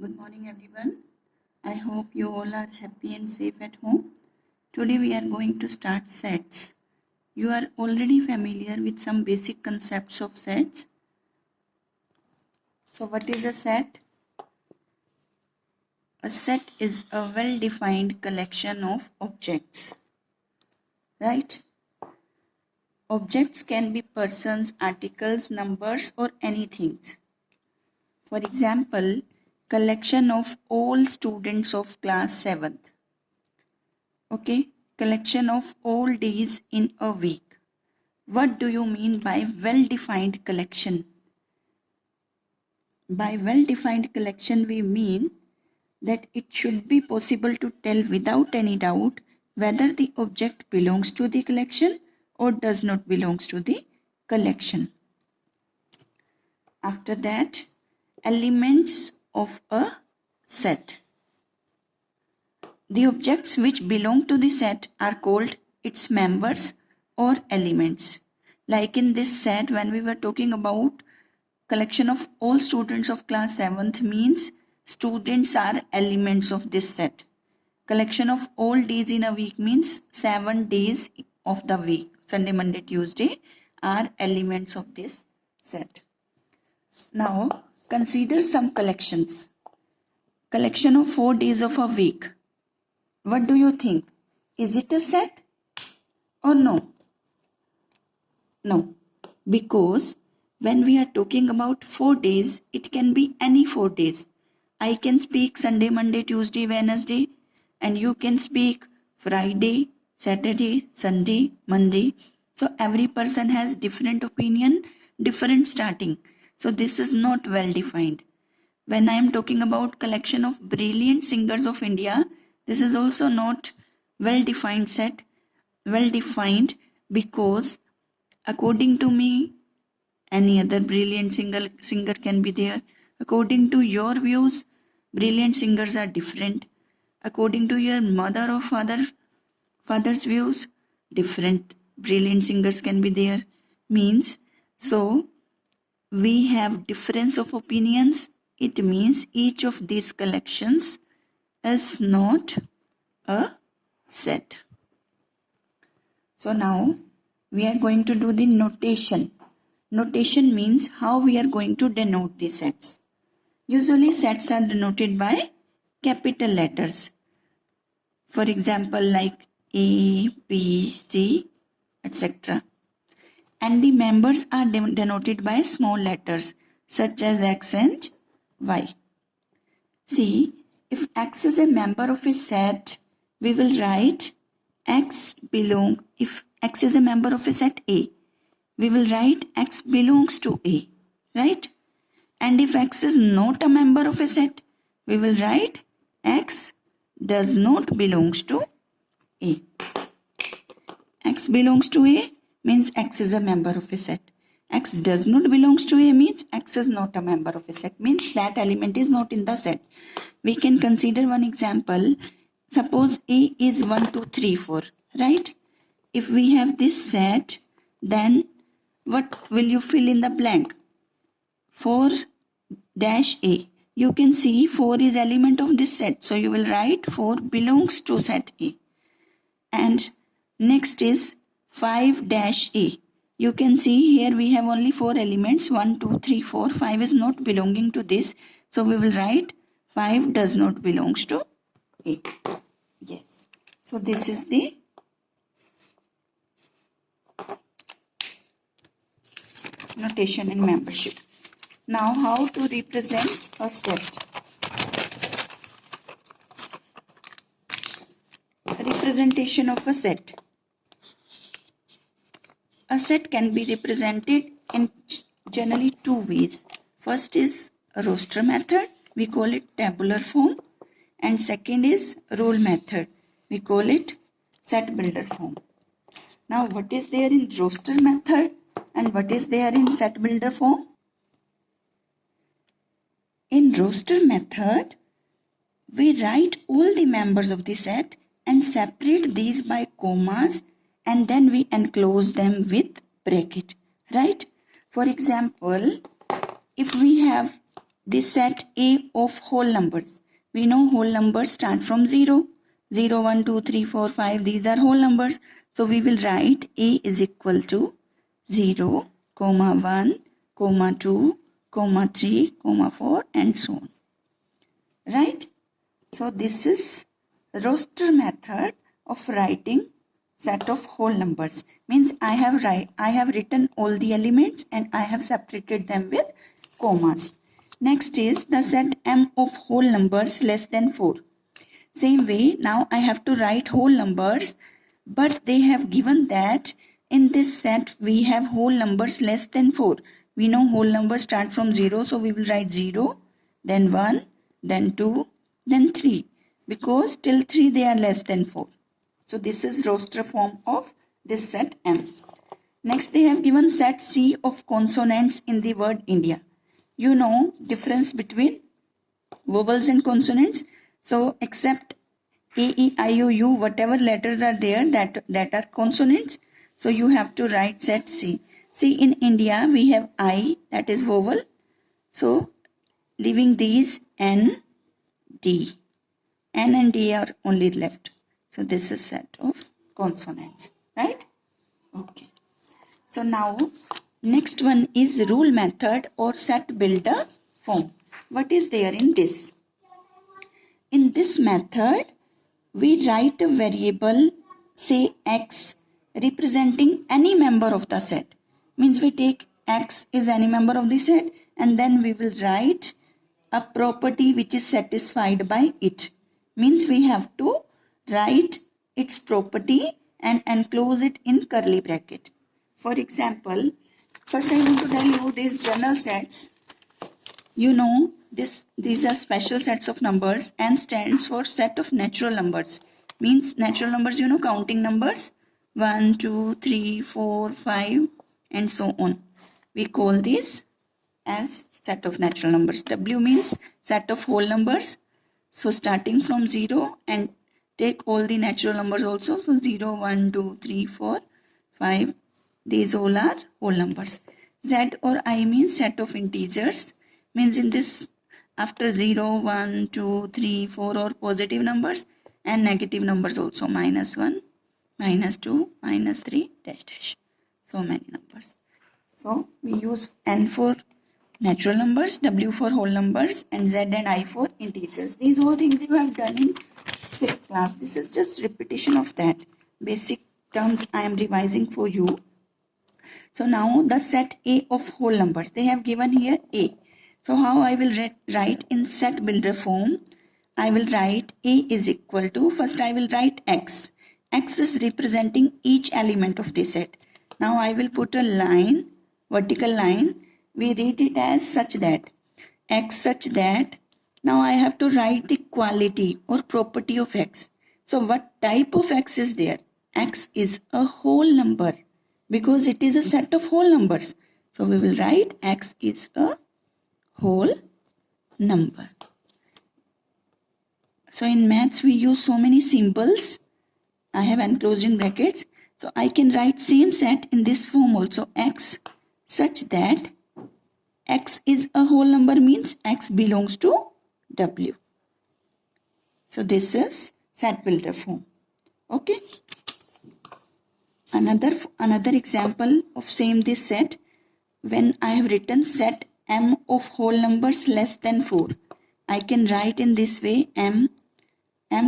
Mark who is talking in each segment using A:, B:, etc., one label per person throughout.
A: Good morning everyone. I hope you all are happy and safe at home. Today we are going to start sets. You are already familiar with some basic concepts of sets. So what is a set? A set is a well-defined collection of objects. Right? Objects can be persons, articles, numbers or anything. For example, collection of all students of class 7th. Okay, collection of all days in a week. What do you mean by well-defined collection? By well-defined collection, we mean that it should be possible to tell without any doubt whether the object belongs to the collection or does not belong to the collection. After that, elements of a set. The objects which belong to the set are called its members or elements. Like in this set, when we were talking about collection of all students of class 7th means students are elements of this set. Collection of all days in a week means 7 days of the week. Sunday, Monday, Tuesday are elements of this set. Now, consider some collections. Collection of 4 days of a week. What do you think? Is it a set or no? No, because when we are talking about 4 days, it can be any 4 days. I can speak Sunday, Monday, Tuesday, Wednesday, and you can speak Friday, Saturday, Sunday, Monday. So every person has different opinion, different starting. So this is not well defined. When I am talking about collection of brilliant singers of India, this is also not well-defined set, well-defined because according to me, any other brilliant singer can be there. According to your views, brilliant singers are different. According to your mother or father's views, different brilliant singers can be there. Means, so we have difference of opinions. It means each of these collections is not a set. So now we are going to do the notation. Notation means how we are going to denote the sets. Usually sets are denoted by capital letters. For example, like A, B, C, etc. And the members are denoted by small letters such as X and Y. See, if X is a member of a set, we will write if X is a member of a set A, we will write X belongs to A, right? And if X is not a member of a set, we will write X does not belongs to A. X belongs to A means X is a member of a set. X does not belongs to A means X is not a member of a set, means that element is not in the set. We can consider one example. Suppose A is 1, 2, 3, 4, right? If we have this set, then what will you fill in the blank? 4 dash A. You can see 4 is element of this set. So you will write 4 belongs to set A. And next is 5 dash A. You can see here we have only 4 elements, 1, 2, 3, 4. 5 is not belonging to this. So we will write 5 does not belongs to A. Yes. So this is the notation in membership. Now how to represent a set. Representation of a set. A set can be represented in generally 2 ways. First is roster method. We call it tabular form. And second is role method. We call it set builder form. Now what is there in roster method and what is there in set builder form? In roster method, we write all the members of the set and separate these by commas and then we enclose them with bracket, right? For example, if we have this set A of whole numbers. We know whole numbers start from 0. 0, 1, 2, 3, 4, 5. These are whole numbers. So we will write A is equal to 0, comma 1, comma 2, comma 3, comma 4 and so on. Right? So this is roster method of writing set of whole numbers. Means I have written all the elements and I have separated them with commas. Next is the set M of whole numbers less than 4. Same way, now I have to write whole numbers, but they have given that in this set we have whole numbers less than 4. We know whole numbers start from 0, so we will write 0, then 1, then 2, then 3. Because till 3 they are less than 4. So this is roster form of this set M. Next they have given set C of consonants in the word India. You know difference between vowels and consonants. So except A, E, I, O, U, whatever letters are there that are consonants. So you have to write set C. See, in India we have I, that is vowel. So leaving these N, D. N and D are only left. So this is set of consonants, right? Okay. So now next one is rule method or set builder form. What is there in this? In this method, we write a variable, say x, representing any member of the set. Means we take x is any member of the set and then we will write a property which is satisfied by it. Means we have to write its property and enclose it in curly bracket. For example, first I want to tell you these general sets. You know, these are special sets of numbers. N stands for set of natural numbers. Means natural numbers, you know, counting numbers. 1, 2, 3, 4, 5 and so on. We call these as set of natural numbers. W means set of whole numbers. So starting from 0 and take all the natural numbers also. So 0, 1, 2, 3, 4, 5. These all are whole numbers. Z or I means set of integers. Means in this after 0, 1, 2, 3, 4 are positive numbers and negative numbers also. -1, -2, -3, dash dash. So many numbers. So we use N for natural numbers, W for whole numbers and Z and I for integers. These all things you have done in 6th class. This is just repetition of that. Basic terms I am revising for you. So now the set A of whole numbers. They have given here A. So how I will write in set builder form? I will write A is equal to, first I will write X. X is representing each element of the set. Now I will put a line, vertical line. We read it as such that, X such that. Now I have to write the quality or property of X. So what type of X is there? X is a whole number because it is a set of whole numbers. So we will write X is a whole number. So in maths we use so many symbols. I have enclosed in brackets. So I can write same set in this form also. X such that X is a whole number means X belongs to W. So this is set builder form. Okay. Another example of same this set. When I have written set M of whole numbers less than 4. I can write in this way M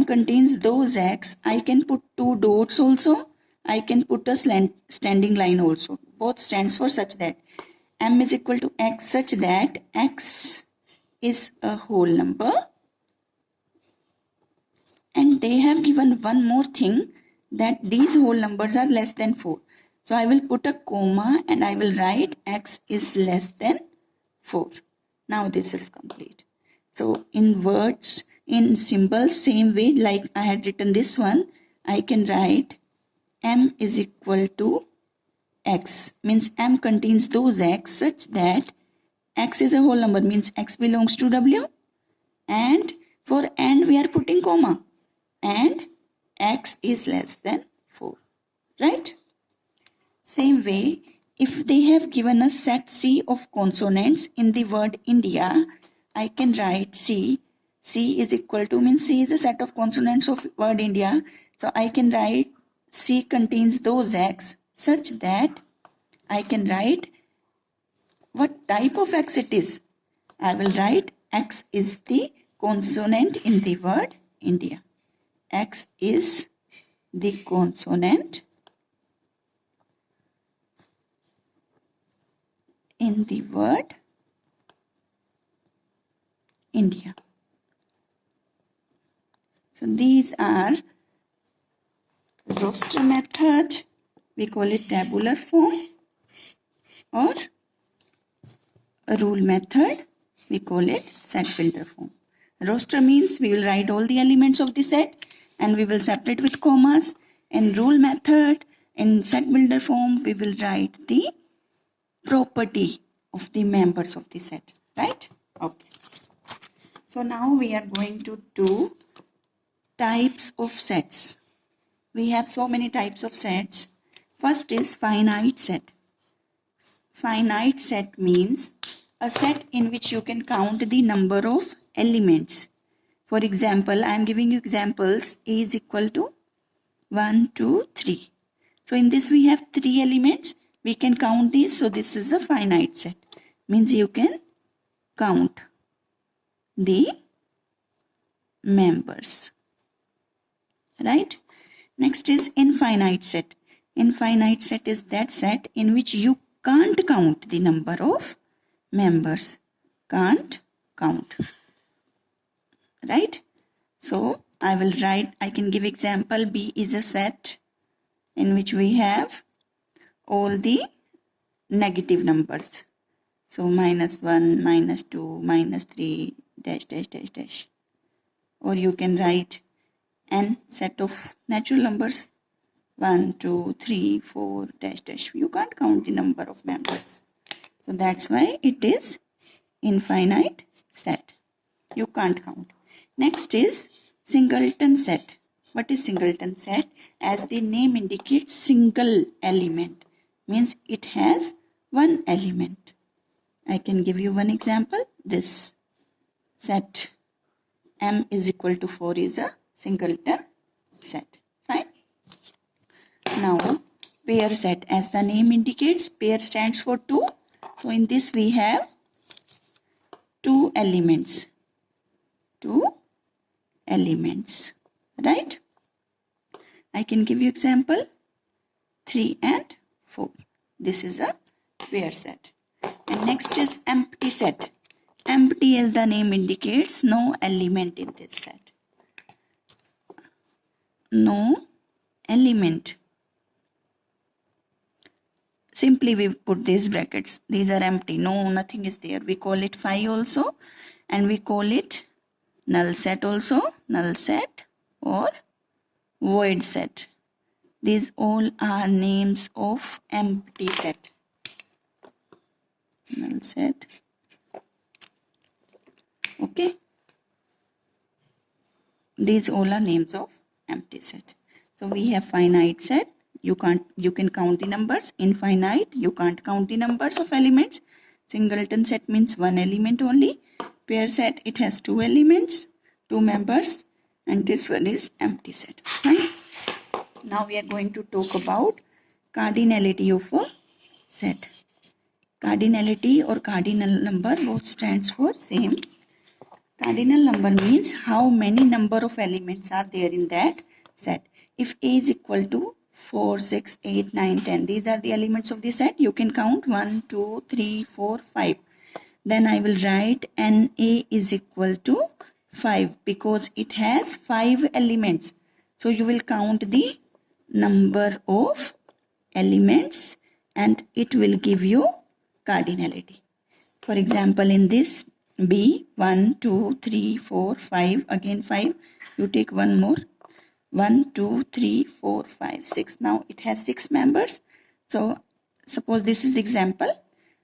A: contains those X. I can put 2 dots also. I can put a standing line also. Both stands for such that. M is equal to X such that X is a whole number. And they have given one more thing, that these whole numbers are less than 4. So I will put a comma and I will write X is less than 4. Now this is complete. So in words, in symbols, same way like I had written this one, I can write M is equal to X. Means M contains those X such that X is a whole number means X belongs to W. And for and we are putting comma. And X is less than 4. Right? Same way, if they have given us set C of consonants in the word India, I can write C. C is equal to, means C is a set of consonants of word India. So I can write C contains those X such that I can write what type of X it is. I will write X is the consonant in the word India. X is the consonant in the word India. So these are roster method, we call it tabular form, or a rule method, we call it set builder form. Roster means we will write all the elements of the set and we will separate with commas. In rule method, in set builder form, we will write the property of the members of the set, right? Okay. So now we are going to do types of sets. We have so many types of sets. First is finite set. Finite set means a set in which you can count the number of elements. For example, I am giving you examples. A is equal to 1, 2, 3. So in this we have 3 elements. We can count these. So this is a finite set. Means you can count the members. Right? Next is infinite set. Infinite set is that set in which you can't count the number of members. Can't count. Right? So I will write, I can give example. B is a set in which we have all the negative numbers. So -1, -2, -3, dash, dash, dash, dash. Or you can write n set of natural numbers. 1, 2, 3, 4, dash, dash. You can't count the number of members. So that's why it is infinite set. You can't count. Next is singleton set. What is singleton set? As the name indicates, single element. Means it has one element. I can give you one example. This set m is equal to 4 is a singleton set. Fine. Now pair set. As the name indicates, pair stands for 2. So in this we have 2 elements. 2 elements. Right? I can give you example. 3 and 4. This is a pair set. And next is empty set. Empty, as the name indicates, no element in this set. No element. Simply we put these brackets. These are empty. No, nothing is there. We call it phi also. And we call it null set also. Null set or void set. These all are names of empty set. Null set. Okay. These all are names of empty set. So we have finite set. You can count the numbers. Infinite, you can't count the numbers of elements. Singleton set means one element only. Pair set, it has 2 elements, 2 members, and this one is empty set. Right? Now we are going to talk about cardinality of a set. Cardinality or cardinal number both stands for same. Cardinal number means how many number of elements are there in that set. If A is equal to 4, 6, 8, 9, 10. These are the elements of the set. You can count 1, 2, 3, 4, 5. Then I will write NA is equal to 5 because it has 5 elements. So you will count the number of elements and it will give you cardinality. For example, in this B, 1, 2, 3, 4, 5, again 5. You take one more. 1, 2, 3, 4, 5, 6. Now it has 6 members. So suppose this is the example.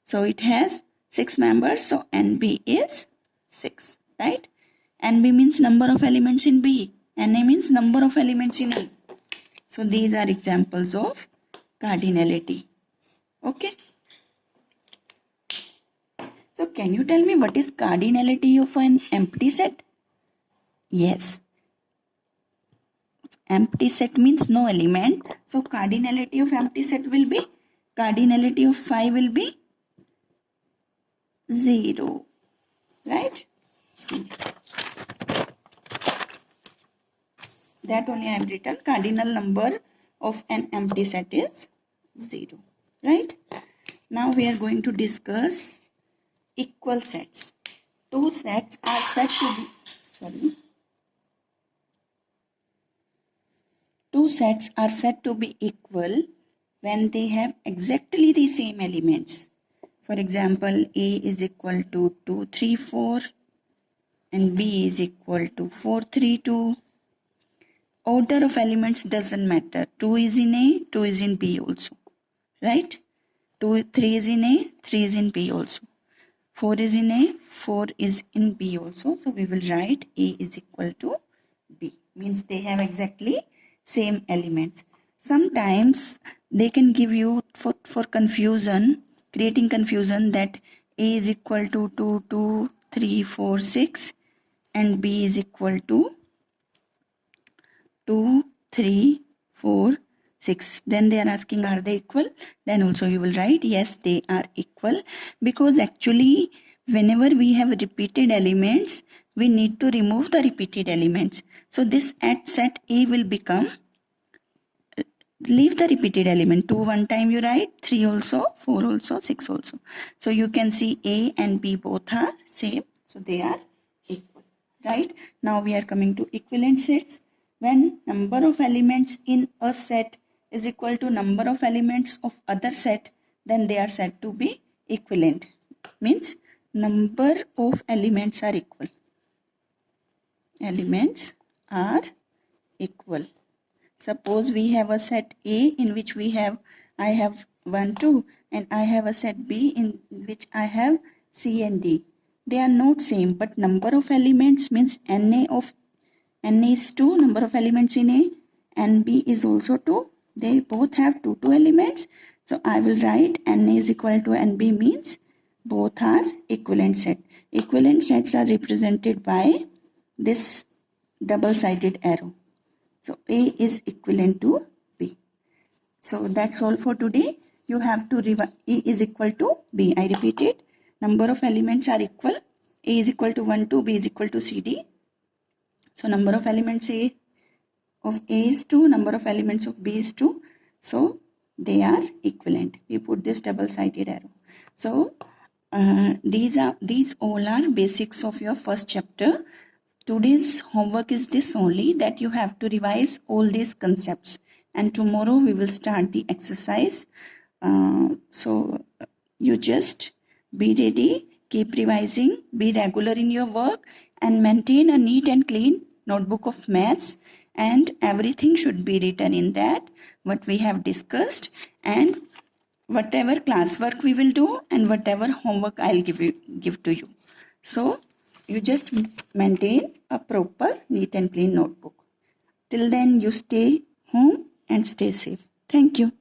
A: So it has 6 members. So NB is 6, right? NB means number of elements in B. NA means number of elements in A. So these are examples of cardinality. Okay. So can you tell me what is cardinality of an empty set? Yes. Empty set means no element. So cardinality of empty set will be, cardinality of 5 will be 0. Right? That only I have written. Cardinal number of an empty set is 0. Right? Now we are going to discuss equal sets. Two sets are said to be, two sets are said to be equal when they have exactly the same elements. For example, A is equal to 2, 3, 4 and B is equal to 4, 3, 2. Order of elements doesn't matter. 2 is in A, 2 is in B also. Right? 3 is in A, 3 is in B also. 4 is in A, 4 is in B also. So we will write A is equal to B. Means they have exactly same elements. Sometimes they can give you for confusion, creating confusion, that A is equal to 2, 2, 3, 4, 6 and B is equal to 2, 3, 4, 6. Then they are asking, are they equal? Then also you will write, yes, they are equal. Because actually, whenever we have repeated elements, we need to remove the repeated elements. So this at set A will become, leave the repeated element. 2 one time you write, 3 also, 4 also, 6 also. So you can see A and B both are same. So they are equal. Right? Now we are coming to equivalent sets. When number of elements in a set is equal to number of elements of other set, then they are said to be equivalent. Means number of elements are equal. Elements are equal. Suppose we have a set A in which I have 1, 2 and I have a set B in which I have C and D. They are not same, but number of elements means N is 2, number of elements in A, and B is also 2. They both have 2 elements. So I will write N is equal to NB means both are equivalent set. Equivalent sets are represented by this double-sided arrow. So A is equivalent to B. So that's all for today. You have to revise. A is equal to B. I repeat it. Number of elements are equal. A is equal to 1, 2, B is equal to CD. So number of elements of A is 2, number of elements of B is 2. So they are equivalent. We put this double-sided arrow. So these all are basics of your first chapter. Today's homework is this only, that you have to revise all these concepts. And tomorrow we will start the exercise. So you just be ready, keep revising, be regular in your work and maintain a neat and clean notebook of maths, and everything should be written in that what we have discussed, and whatever classwork we will do and whatever homework I'll give to you. So you just maintain a proper neat and clean notebook. Till then you stay home and stay safe. Thank you.